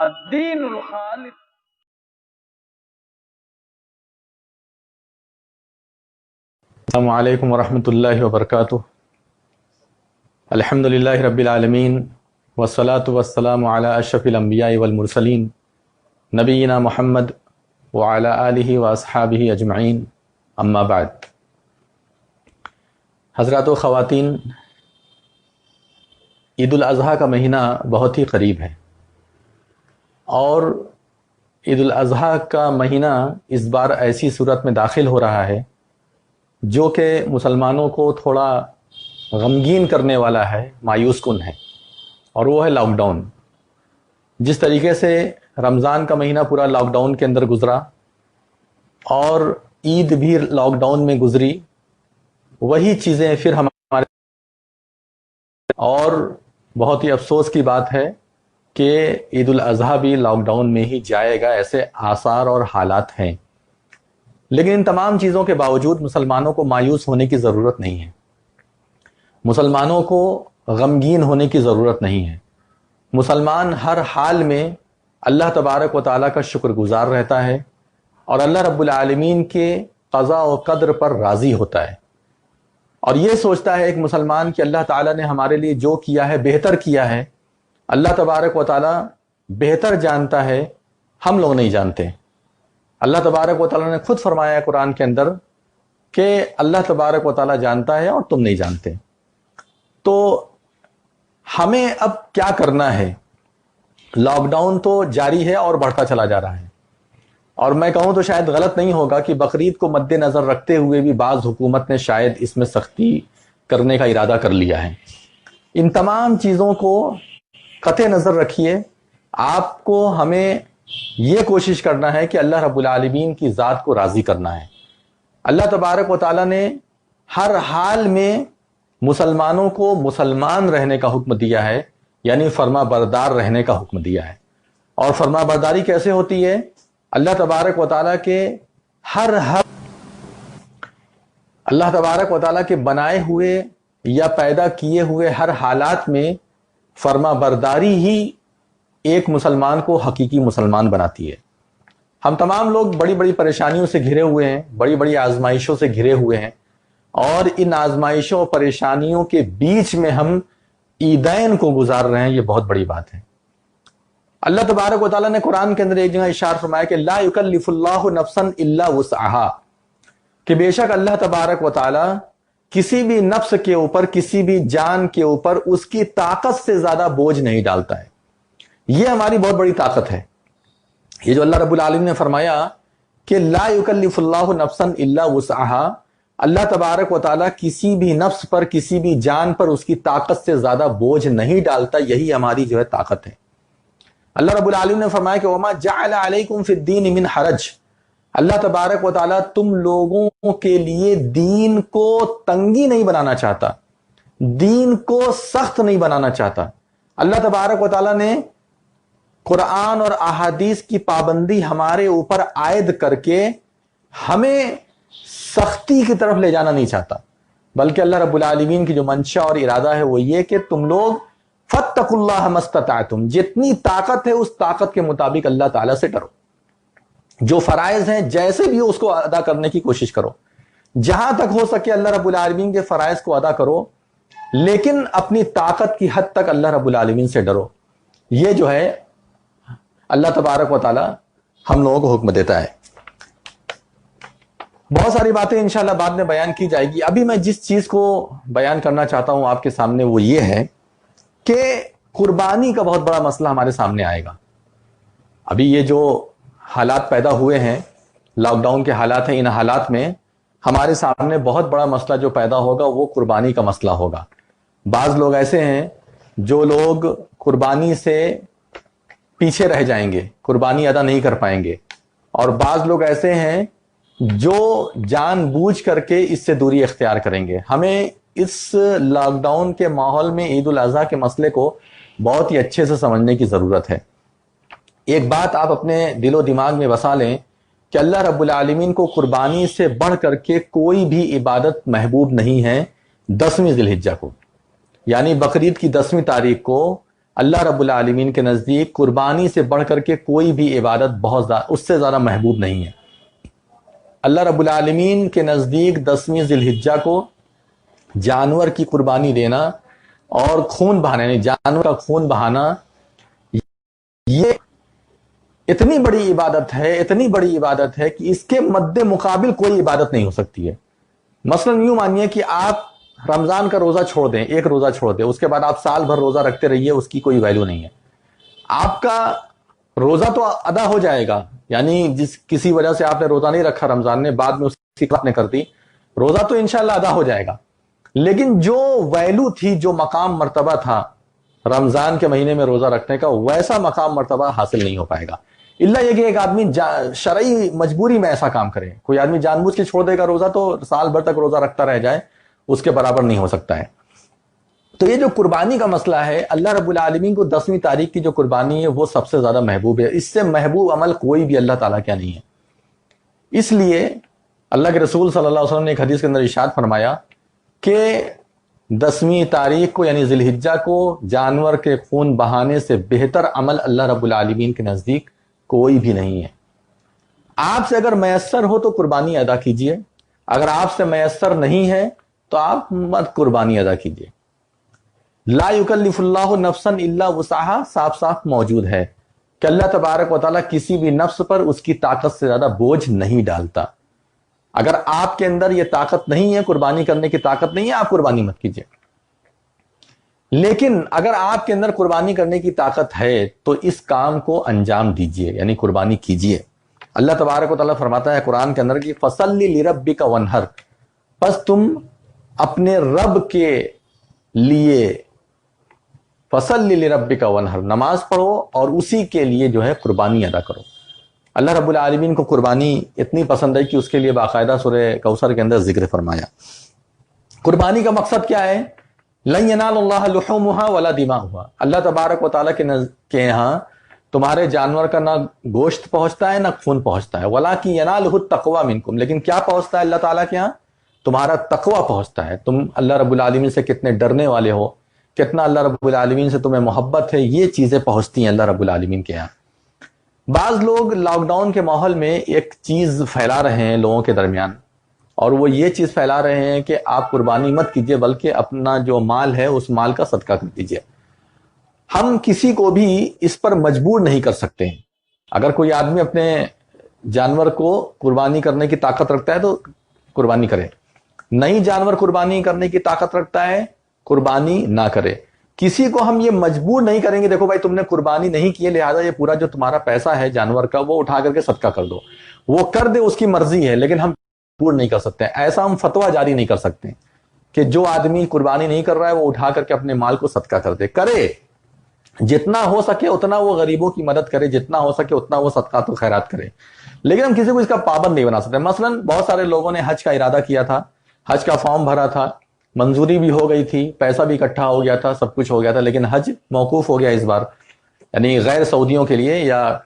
الدین الخالص. السلام علیکم ورحمۃ اللہ وبرکاتہ. الحمد للہ رب العالمین والصلاة والسلام علی اشرف الانبیاء والمرسلین نبینا محمد وعلی آلہ واصحابہ اجمعین، اما بعد. حضرات و خواتین، عید الاضحیٰ کا مہینہ بہت ہی قریب ہے، اور عید الاضحیٰ کا مہینہ اس بار ایسی صورت میں داخل ہو رہا ہے جو کہ مسلمانوں کو تھوڑا غمگین کرنے والا ہے، مایوس کن ہے، اور وہ ہے لاک ڈاؤن. جس طریقے سے رمضان کا مہینہ پورا لاک ڈاؤن کے اندر گزرا اور عید بھی لاک ڈاؤن میں گزری، وہی چیزیں پھر ہمارے، اور بہت ہی افسوس کی بات ہے کہ عید الاضحیٰ بھی لاک ڈاؤن میں ہی جائے گا، ایسے آثار اور حالات ہیں. لیکن ان تمام چیزوں کے باوجود مسلمانوں کو مایوس ہونے کی ضرورت نہیں ہے، مسلمانوں کو غمگین ہونے کی ضرورت نہیں ہے. مسلمان ہر حال میں اللہ تبارک و تعالیٰ کا شکر گزار رہتا ہے اور اللہ رب العالمین کے قضاء و قدر پر راضی ہوتا ہے، اور یہ سوچتا ہے ایک مسلمان کہ اللہ تعالیٰ نے ہمارے لیے جو کیا ہے بہتر کیا ہے. اللہ تبارک و تعالیٰ بہتر جانتا ہے، ہم لوگ نہیں جانتے. اللہ تبارک و تعالیٰ نے خود فرمایا قرآن کے اندر کہ اللہ تبارک و تعالیٰ جانتا ہے اور تم نہیں جانتے. تو ہمیں اب کیا کرنا ہے؟ لاک ڈاؤن تو جاری ہے اور بڑھتا چلا جا رہا ہے، اور میں کہوں تو شاید غلط نہیں ہوگا کہ بقرعید کو مد نظر رکھتے ہوئے بھی بعض حکومت نے شاید اس میں سختی کرنے کا ارادہ کر لیا ہے. ان تمام چیزوں کو قطع نظر رکھیے. آپ کو ہمیں یہ کوشش کرنا ہے کہ اللہ رب العالمین کی ذات کو راضی کرنا ہے. اللہ تبارک و تعالیٰ نے ہر حال میں مسلمانوں کو مسلمان رہنے کا حکم دیا ہے، یعنی فرما بردار رہنے کا حکم دیا ہے. اور فرما برداری کیسے ہوتی ہے؟ اللہ تبارک و تعالیٰ کے اللہ تبارک و تعالیٰ کے بنائے ہوئے یا پیدا کیے ہوئے ہر حالات میں فرما برداری ہی ایک مسلمان کو حقیقی مسلمان بناتی ہے. ہم تمام لوگ بڑی بڑی پریشانیوں سے گھرے ہوئے ہیں، بڑی بڑی آزمائشوں سے گھرے ہوئے ہیں، اور ان آزمائشوں اور پریشانیوں کے بیچ میں ہم عیدین کو گزار رہے ہیں. یہ بہت بڑی بات ہے. اللہ تبارک و تعالیٰ نے قرآن کے اندر ایک جگہ اشارہ فرمایا کہ لا یکلف اللہ نفسا الا وسعہا، کہ بے شک اللہ تبارک و تعالیٰ کسی بھی نفس کے اوپر، کسی بھی جان کے اوپر اس کی طاقت سے زیادہ بوجھ نہیں ڈالتا ہے. یہ ہماری بہت بڑی طاقت ہے. یہ جو اللہ رب العالمین نے فرمایا کہ لا یکلف اللہ نفسا الا وسعہا، اللہ تبارک و تعالیٰ کسی بھی نفس پر، کسی بھی جان پر اس کی طاقت سے زیادہ بوجھ نہیں ڈالتا. یہی ہماری جو ہے طاقت ہے. اللہ رب العالمین نے فرمایا کہ وما جعل علیکم فی الدین من حرج، اللہ تبارک و تعالیٰ تم لوگوں کے لیے دین کو تنگی نہیں بنانا چاہتا، دین کو سخت نہیں بنانا چاہتا. اللہ تبارک و تعالیٰ نے قرآن اور احادیث کی پابندی ہمارے اوپر عائد کر کے ہمیں سختی کی طرف لے جانا نہیں چاہتا، بلکہ اللہ رب العالمین کی جو منشا اور ارادہ ہے وہ یہ کہ تم لوگ فاتقوا اللہ ما استطعتم، جتنی طاقت ہے اس طاقت کے مطابق اللہ تعالیٰ سے ڈرو. جو فرائض ہیں جیسے بھی اس کو ادا کرنے کی کوشش کرو، جہاں تک ہو سکے اللہ رب العالمین کے فرائض کو ادا کرو، لیکن اپنی طاقت کی حد تک اللہ رب العالمین سے ڈرو. یہ جو ہے اللہ تبارک و تعالیٰ ہم لوگوں کو حکم دیتا ہے. بہت ساری باتیں انشاءاللہ بعد میں بیان کی جائے گی. ابھی میں جس چیز کو بیان کرنا چاہتا ہوں آپ کے سامنے وہ یہ ہے کہ قربانی کا بہت بڑا مسئلہ ہمارے سامنے آئے گا. ابھی یہ جو حالات پیدا ہوئے ہیں، لاک ڈاؤن کے حالات ہیں، ان حالات میں ہمارے سامنے بہت بڑا مسئلہ جو پیدا ہوگا وہ قربانی کا مسئلہ ہوگا. بعض لوگ ایسے ہیں جو لوگ قربانی سے پیچھے رہ جائیں گے، قربانی ادا نہیں کر پائیں گے، اور بعض لوگ ایسے ہیں جو جان بوجھ کر کے اس سے دوری اختیار کریں گے. ہمیں اس لاک ڈاؤن کے ماحول میں عید الاضحیٰ کے مسئلے کو بہت ہی اچھے سے سمجھنے کی ضرورت ہے. ایک بات آپ اپنے دل و دماغ میں بسا لیں کہ اللہ رب العالمین کو قربانی سے بڑھ کر کے کوئی بھی عبادت محبوب نہیں ہے. 10ویں ذی الحجہ کو، یعنی بقرعید کی 10ویں تاریخ کو اللہ رب العالمین کے نزدیک قربانی سے بڑھ کر کے کوئی بھی عبادت بہت زیادہ اس سے زیادہ محبوب نہیں ہے۔ اللہ رب العالمین کے نزدیک 10ویں ذی الحجہ کو جانور کی قربانی دینا اور خون بہانا، یعنی جانور کا خون بہانا، یہ اتنی بڑی عبادت ہے، اتنی بڑی عبادت ہے کہ اس کے مد مقابل کوئی عبادت نہیں ہو سکتی ہے۔ مثلا یوں مانیے کہ آپ رمضان کا روزہ چھوڑ دیں، ایک روزہ چھوڑ دیں، اس کے بعد آپ سال بھر روزہ رکھتے رہیے، اس کی کوئی ویلیو نہیں ہے۔ آپ کا روزہ تو ادا ہو جائے گا، یعنی جس کسی وجہ سے آپ نے روزہ نہیں رکھا رمضان میں، بعد میں اس کی آپ نے کر دی، روزہ تو انشاءاللہ ادا ہو جائے گا، لیکن جو ویلو تھی، جو مقام مرتبہ تھا رمضان کے مہینے میں روزہ رکھنے کا، ویسا مقام مرتبہ حاصل نہیں ہو پائے گا، الا یہ کہ ایک آدمی شرعی مجبوری میں ایسا کام کرے۔ کوئی آدمی جان بوجھ کے چھوڑ دے گا روزہ تو سال بھر تک روزہ رکھتا رہ جائے، اس کے برابر نہیں ہو سکتا ہے۔ تو یہ جو قربانی کا مسئلہ ہے، اللہ رب العالمین کو 10ویں تاریخ کی جو قربانی ہے وہ سب سے زیادہ محبوب ہے، اس سے محبوب عمل کوئی بھی اللہ تعالیٰ کیا نہیں ہے۔ اس لیے اللہ کے رسول صلی اللہ علیہ وسلم نے ایک حدیث کے اندر ارشاد فرمایا کہ 10ویں تاریخ کو یعنی ذی الحجہ کو جانور کے خون بہانے سے بہتر عمل اللہ رب العالمین کے نزدیک کوئی بھی نہیں ہے۔ آپ سے اگر میسر ہو تو قربانی ادا کیجئے، اگر آپ سے میسر نہیں ہے تو آپ مت قربانی ادا کیجئے۔ لا یکلف اللہ نفسا الا وسعها صاف صاف موجود ہے کہ اللہ تبارک و تعالیٰ کسی بھی نفس پر اس کی طاقت سے زیادہ بوجھ نہیں ڈالتا۔ اگر آپ کے اندر یہ طاقت نہیں ہے، قربانی کرنے کی طاقت نہیں ہے، آپ قربانی مت کیجئے۔ لیکن اگر آپ کے اندر قربانی کرنے کی طاقت ہے تو اس کام کو انجام دیجئے، یعنی قربانی کیجئے۔ اللہ تبارک و تعالیٰ فرماتا ہے قرآن کے اندر کہ فَصَلِّ لِرَبِّكَ وَانْحَرْ، پس تم اپنے رب کے لیے فَصَلِّ لِرَبِّكَ وَانْحَرْ، نماز پڑھو اور اسی کے لیے جو ہے قربانی ادا کرو۔ اللہ رب العالمین کو قربانی اتنی پسند ہے کہ اس کے لیے باقاعدہ سورہ کوثر کے اندر ذکر فرمایا۔ قربانی کا مقصد کیا ہے؟ لَن يَنَالَ اللَّهَ لُحُومُهَا وَلَا دِمَاؤُهَا، اللہ تبارک و تعالیٰ کے یہاں تمہارے جانور کا نہ گوشت پہنچتا ہے نہ خون پہنچتا ہے، وَلَٰكِن يَنَالُهُ التَّقْوَىٰ مِنكُمْ، لیکن کیا پہنچتا ہے اللہ تعالیٰ کے یہاں؟ تمہارا تقویٰ پہنچتا ہے، تم اللہ رب العالمین سے کتنے ڈرنے والے ہو، کتنا اللہ رب العالمین سے تمہیں محبت ہے، یہ چیزیں پہنچتی ہیں اللہ رب العالمین کے یہاں۔ بعض لوگ لاک ڈاؤن کے ماحول میں ایک چیز پھیلا رہے ہیں لوگوں کے درمیان، اور وہ یہ چیز پھیلا رہے ہیں کہ آپ قربانی مت کیجئے بلکہ اپنا جو مال ہے اس مال کا صدقہ کر دیجئے۔ ہم کسی کو بھی اس پر مجبور نہیں کر سکتے ہیں۔ اگر کوئی آدمی اپنے جانور کو قربانی کرنے کی طاقت رکھتا ہے تو قربانی کرے، نہیں جانور قربانی کرنے کی طاقت رکھتا ہے قربانی نہ کرے۔ کسی کو ہم یہ مجبور نہیں کریں گے دیکھو بھائی تم نے قربانی نہیں کی لہذا یہ پورا جو تمہارا پیسہ ہے جانور کا وہ اٹھا کر کے صدقہ کر دو، وہ کر دے اس کی مرضی ہے، لیکن ہم مجبور نہیں کر سکتے، ایسا ہم فتویٰ جاری نہیں کر سکتے کہ جو آدمی قربانی نہیں کر رہا ہے وہ اٹھا کر کے اپنے مال کو صدقہ کر دے۔ کرے، جتنا ہو سکے اتنا وہ غریبوں کی مدد کرے، جتنا ہو سکے اتنا وہ صدقات و خیرات کرے، لیکن ہم کسی کو اس کا پابند نہیں بنا سکتے۔ مثلا بہت سارے لوگوں نے حج کا ارادہ کیا تھا، حج کا فارم بھرا تھا، منظوری بھی ہو گئی تھی، پیسہ بھی اکٹھا ہو گیا تھا، سب کچھ ہو گیا تھا، لیکن حج موقوف ہو گیا اس بار، یعنی غیر سعودیوں کے لیے یا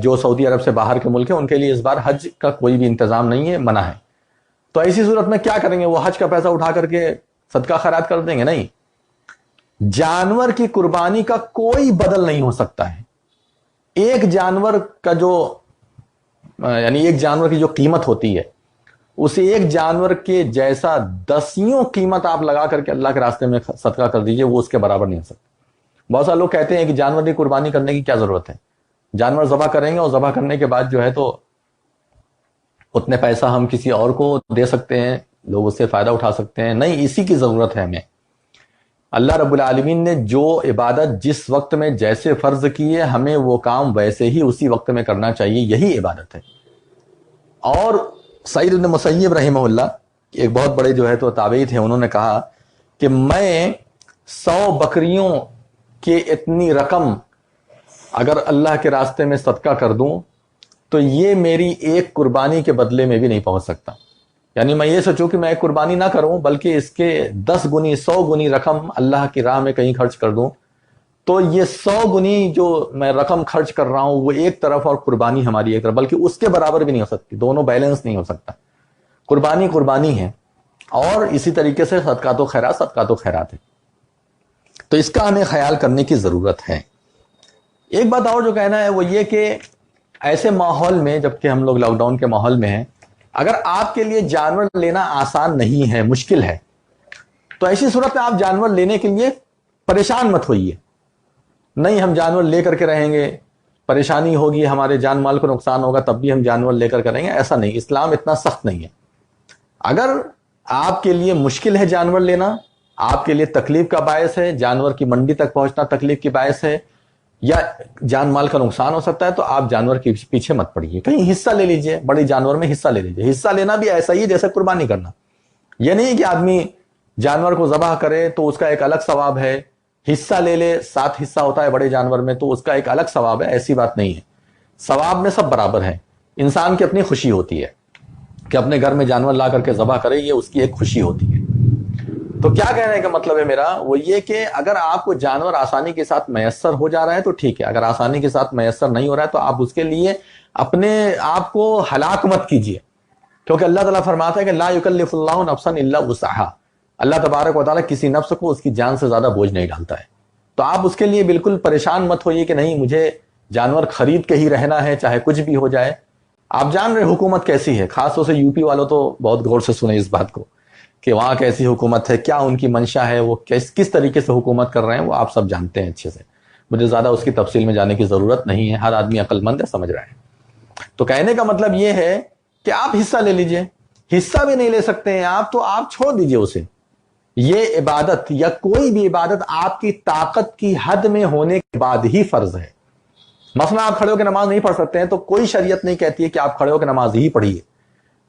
جو سعودی عرب سے باہر کے ملک ہیں ان کے لیے اس بار حج کا کوئی بھی انتظام نہیں ہے، منع ہے۔ تو ایسی صورت میں کیا کریں گے؟ وہ حج کا پیسہ اٹھا کر کے صدقہ خیرات کر دیں گے؟ نہیں، جانور کی قربانی کا کوئی بدل نہیں ہو سکتا ہے۔ ایک جانور کا جو یعنی ایک جانور کی جو قیمت ہوتی ہے اسے ایک جانور کے جیسا 10 قیمت آپ لگا کر کے اللہ کے راستے میں صدقہ کر دیجئے، وہ اس کے برابر نہیں ہو سکتا۔ بہت سارے لوگ کہتے ہیں کہ جانور کی قربانی کرنے کی کیا ضرورت ہے، جانور ذبح کریں گے اور ذبح کرنے کے بعد جو ہے تو اتنے پیسہ ہم کسی اور کو دے سکتے ہیں، لوگ اس سے فائدہ اٹھا سکتے ہیں۔ نہیں، اسی کی ضرورت ہے ہمیں۔ اللہ رب العالمین نے جو عبادت جس وقت میں جیسے فرض کی ہے ہمیں وہ کام ویسے ہی اسی وقت میں کرنا چاہیے، یہی عبادت ہے۔ اور سعید بن مسیب رحمہ اللہ ایک بہت بڑے جو ہے تو تابعی تھے، انہوں نے کہا کہ میں 100 بکریوں کے اتنی رقم اگر اللہ کے راستے میں صدقہ کر دوں تو یہ میری ایک قربانی کے بدلے میں بھی نہیں پہنچ سکتا۔ یعنی میں یہ سوچوں کہ میں ایک قربانی نہ کروں بلکہ اس کے 10 گنی 100 گنی رقم اللہ کی راہ میں کہیں خرچ کر دوں تو یہ 100 گنی جو میں رقم خرچ کر رہا ہوں وہ ایک طرف اور قربانی ہماری ایک طرف، بلکہ اس کے برابر بھی نہیں ہو سکتی، دونوں بیلنس نہیں ہو سکتا۔ قربانی قربانی ہے، اور اسی طریقے سے صدقات و خیرات صدقات و خیرات ہے۔ تو اس کا ہمیں خیال کرنے کی ضرورت ہے۔ ایک بات اور جو کہنا ہے وہ یہ کہ ایسے ماحول میں، جبکہ ہم لوگ لاک ڈاؤن کے ماحول میں ہیں، اگر آپ کے لیے جانور لینا آسان نہیں ہے، مشکل ہے، تو ایسی صورت میں آپ جانور لینے کے لیے پریشان مت ہوئیے۔ نہیں ہم جانور لے کر کے رہیں گے، پریشانی ہوگی، ہمارے جان مال کو نقصان ہوگا، تب بھی ہم جانور لے کر کے رہیں گے، ایسا نہیں۔ اسلام اتنا سخت نہیں ہے۔ اگر آپ کے لیے مشکل ہے جانور لینا، آپ کے لیے تکلیف کا باعث ہے، جانور کی منڈی تک پہنچنا تکلیف کی باعث ہے، یا جان مال کا نقصان ہو سکتا ہے، تو آپ جانور کے پیچھے مت پڑیے، کہیں حصہ لے لیجئے، بڑے جانور میں حصہ لے لیجئے۔ حصہ لینا بھی ایسا ہی ہے جیسے قربانی کرنا۔ یہ نہیں کہ آدمی جانور کو ذبح کرے تو اس کا ایک الگ ثواب ہے، حصہ لے لے، 7 حصہ ہوتا ہے بڑے جانور میں تو اس کا ایک الگ ثواب ہے، ایسی بات نہیں ہے۔ ثواب میں سب برابر ہیں۔ انسان کی اپنی خوشی ہوتی ہے کہ اپنے گھر میں جانور لا کر کے ذبح کرے، یہ اس کی ایک خوشی ہوتی ہے۔ تو کیا کہنے کا مطلب ہے میرا وہ یہ کہ اگر آپ کو جانور آسانی کے ساتھ میسر ہو جا رہا ہے تو ٹھیک ہے، اگر آسانی کے ساتھ میسر نہیں ہو رہا ہے تو آپ اس کے لیے اپنے آپ کو ہلاک مت کیجیے، کیونکہ اللہ تعالیٰ فرماتا ہے کہ لا یکلف اللہ نفسا الا وسعها، اللہ تبارک و تعالیٰ کسی نفس کو اس کی جان سے زیادہ بوجھ نہیں ڈالتا ہے۔ تو آپ اس کے لیے بالکل پریشان مت ہوئیے کہ نہیں مجھے جانور خرید کے ہی رہنا ہے چاہے کچھ بھی ہو جائے۔ آپ جان رہے حکومت کیسی ہے، خاص طور سے یو پی والوں تو بہت غور سے سنیں اس بات کو کہ وہاں کیسی حکومت ہے، کیا ان کی منشا ہے، وہ کس طریقے سے حکومت کر رہے ہیں، وہ آپ سب جانتے ہیں اچھے سے، مجھے زیادہ اس کی تفصیل میں جانے کی ضرورت نہیں ہے، ہر آدمی عقل مند ہے، سمجھ رہا ہے۔ تو کہنے کا مطلب یہ ہے کہ آپ حصہ لے لیجئے، حصہ بھی نہیں لے سکتے ہیں آپ تو آپ چھوڑ دیجئے اسے۔ یہ عبادت یا کوئی بھی عبادت آپ کی طاقت کی حد میں ہونے کے بعد ہی فرض ہے۔ مثلا آپ کھڑے ہو کے نماز نہیں پڑھ سکتے ہیں تو کوئی شریعت نہیں کہتی ہے کہ آپ کھڑے ہو کے نماز ہی پڑھیے،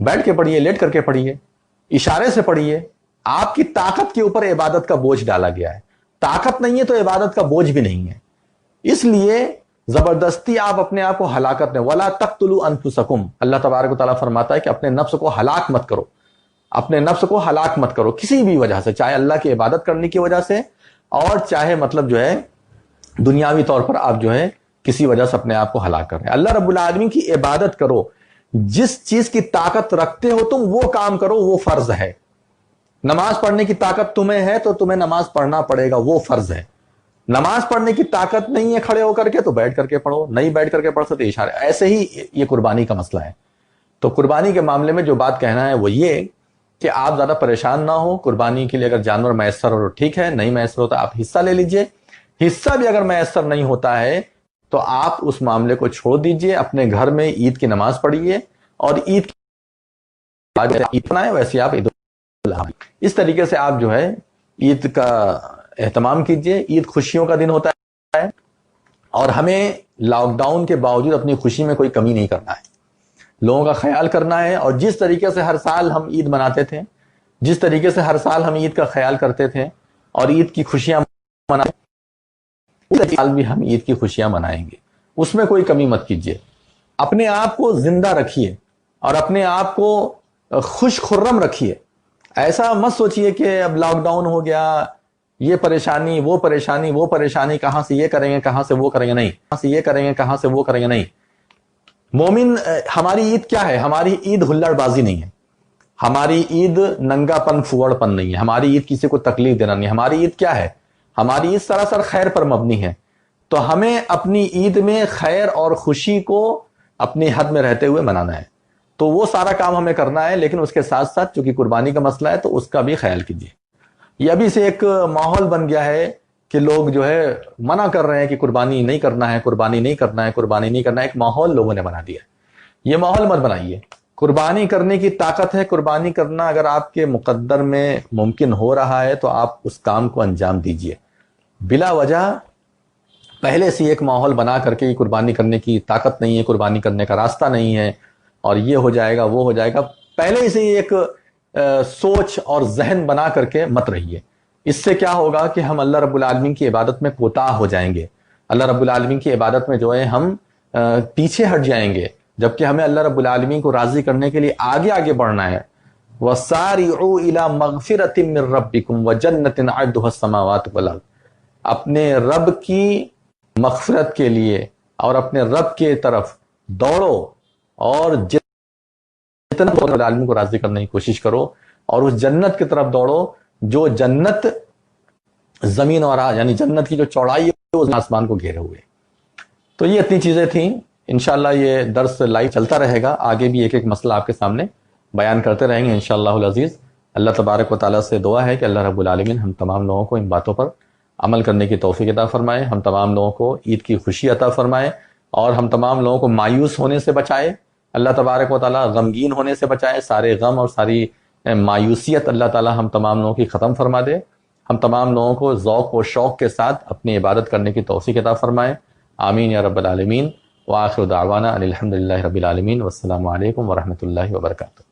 بیٹھ کے پڑھیے، لیٹ کر کے پڑھیے، اشارے سے پڑھیے۔ آپ کی طاقت کے اوپر عبادت کا بوجھ ڈالا گیا ہے، طاقت نہیں ہے تو عبادت کا بوجھ بھی نہیں ہے، اس لیے زبردستی آپ اپنے آپ کو ہلاکت میں وَلَا تَقْتُلُوا أَنفُسَكُمْ، اللہ تبارک و تعالیٰ فرماتا ہے کہ اپنے نفس کو ہلاک مت کرو، اپنے نفس کو ہلاک مت کرو کسی بھی وجہ سے، چاہے اللہ کی عبادت کرنے کی وجہ سے اور چاہے مطلب جو ہے دنیاوی طور پر آپ جو ہے کسی وجہ سے اپنے آپ کو ہلاک کر رہے ہیں۔ اللہ رب العالمین کی عبادت کرو، جس چیز کی طاقت رکھتے ہو تم وہ کام کرو، وہ فرض ہے۔ نماز پڑھنے کی طاقت تمہیں ہے تو تمہیں نماز پڑھنا پڑے گا، وہ فرض ہے۔ نماز پڑھنے کی طاقت نہیں ہے کھڑے ہو کر کے تو بیٹھ کر کے پڑھو، نہیں بیٹھ کر کے پڑھ سکتے اشارے۔ ایسے ہی یہ قربانی کا مسئلہ ہے۔ تو قربانی کے معاملے میں جو بات کہنا ہے وہ یہ کہ آپ زیادہ پریشان نہ ہو، قربانی کے لیے اگر جانور میسر ہو ٹھیک ہے، نہیں میسر ہوتا آپ حصہ لے لیجئے۔ حصہ بھی اگر میسر نہیں ہوتا ہے تو آپ اس معاملے کو چھوڑ دیجئے، اپنے گھر میں عید کی نماز پڑھیے اور عید بنائے ویسے آپ عید اس طریقے سے آپ جو ہے عید کا اہتمام کیجئے۔ عید خوشیوں کا دن ہوتا ہے اور ہمیں لاک ڈاؤن کے باوجود اپنی خوشی میں کوئی کمی نہیں کرنا ہے، لوگوں کا خیال کرنا ہے، اور جس طریقے سے ہر سال ہم عید مناتے تھے، جس طریقے سے ہر سال ہم عید کا خیال کرتے تھے اور عید کی خوشیاں مناتے اس سال بھی ہم عید کی خوشیاں منائیں گے، اس میں کوئی کمی مت کیجیے۔ اپنے آپ کو زندہ رکھیے اور اپنے آپ کو خوش خرم رکھیے۔ ایسا مت سوچئے کہ اب لاک ڈاؤن ہو گیا، یہ پریشانی وہ پریشانی وہ پریشانی، کہاں سے یہ کریں گے کہاں سے وہ کریں گے، نہیں کہاں سے یہ کریں گے کہاں سے وہ کریں گے، نہیں۔ مومن ہماری عید کیا ہے؟ ہماری عید ہلڑ بازی نہیں ہے، ہماری عید ننگا پن پھوڑ پن نہیں ہے، ہماری عید کسی کو تکلیف دینا نہیں ہے، ہماری عید کیا ہے؟ ہماری عید سراسر خیر پر مبنی ہے۔ تو ہمیں اپنی عید میں خیر اور خوشی کو اپنی حد میں رہتے ہوئے منانا ہے، تو وہ سارا کام ہمیں کرنا ہے، لیکن اس کے ساتھ ساتھ چونکہ قربانی کا مسئلہ ہے تو اس کا بھی خیال کیجیے۔ یہ ابھی سے ایک ماحول بن گیا ہے کہ لوگ جو ہے منع کر رہے ہیں کہ قربانی نہیں کرنا ہے، قربانی نہیں کرنا ہے، قربانی نہیں کرنا ہے، ایک ماحول لوگوں نے بنا دیا ہے۔ یہ ماحول مت بنائیے، قربانی کرنے کی طاقت ہے، قربانی کرنا اگر آپ کے مقدر میں ممکن ہو رہا ہے تو آپ اس کام کو انجام دیجیے۔ بلا وجہ پہلے سے ایک ماحول بنا کر کے قربانی کرنے کی طاقت نہیں ہے، قربانی کرنے کا راستہ نہیں ہے اور یہ ہو جائے گا وہ ہو جائے گا، پہلے سے ایک سوچ اور ذہن بنا کر کے مت رہیے۔ اس سے کیا ہوگا کہ ہم اللہ رب العالمین کی عبادت میں کوتاہ ہو جائیں گے، اللہ رب العالمین کی عبادت میں جو ہے ہم پیچھے ہٹ جائیں گے، جبکہ ہمیں اللہ رب العالمین کو راضی کرنے کے لیے آگے آگے بڑھنا ہے۔ وَسَارِعُوا إِلَى مَغْفِرَةٍ مِّن رَبِّكُمْ وَجَنَّةٍ عَرْضُهَا السَّمَاوَاتُ وَالْأَرْضُ، اپنے رب کی مغفرت کے لیے اور اپنے رب کے طرف دوڑو اور جتنا رب العالمین کو راضی کرنے کی کوشش کرو، اور اس جنت کی طرف دوڑو جو جنت زمین اور یعنی جنت کی جو چوڑائی ہے وہ آسمان کو گھیرے ہوئے. تو یہ اتنی چیزیں تھیں. انشاءاللہ یہ درس لائیو چلتا رہے گا، آگے بھی ایک ایک مسئلہ آپ کے سامنے بیان کرتے رہیں گے انشاءاللہ العزیز. اللہ تبارک و تعالیٰ سے دعا ہے کہ اللہ رب العالمین ہم تمام لوگوں کو ان باتوں پر عمل کرنے کی توفیق عطا فرمائے، ہم تمام لوگوں کو عید کی خوشی عطا فرمائے، اور ہم تمام لوگوں کو مایوس ہونے سے بچائے. اللہ تبارک و تعالیٰ غمگین ہونے سے بچائے، سارے غم اور ساری مایوسیت اللہ تعالیٰ ہم تمام لوگوں کی ختم فرما دے. ہم تمام لوگوں کو ذوق و شوق کے ساتھ اپنی عبادت کرنے کی توفیق عطا فرمائے. آمین یا رب العالمین. وآخر دعوانا ان الحمد للہ رب العالمین. والسلام علیکم ورحمۃ اللہ وبرکاتہ.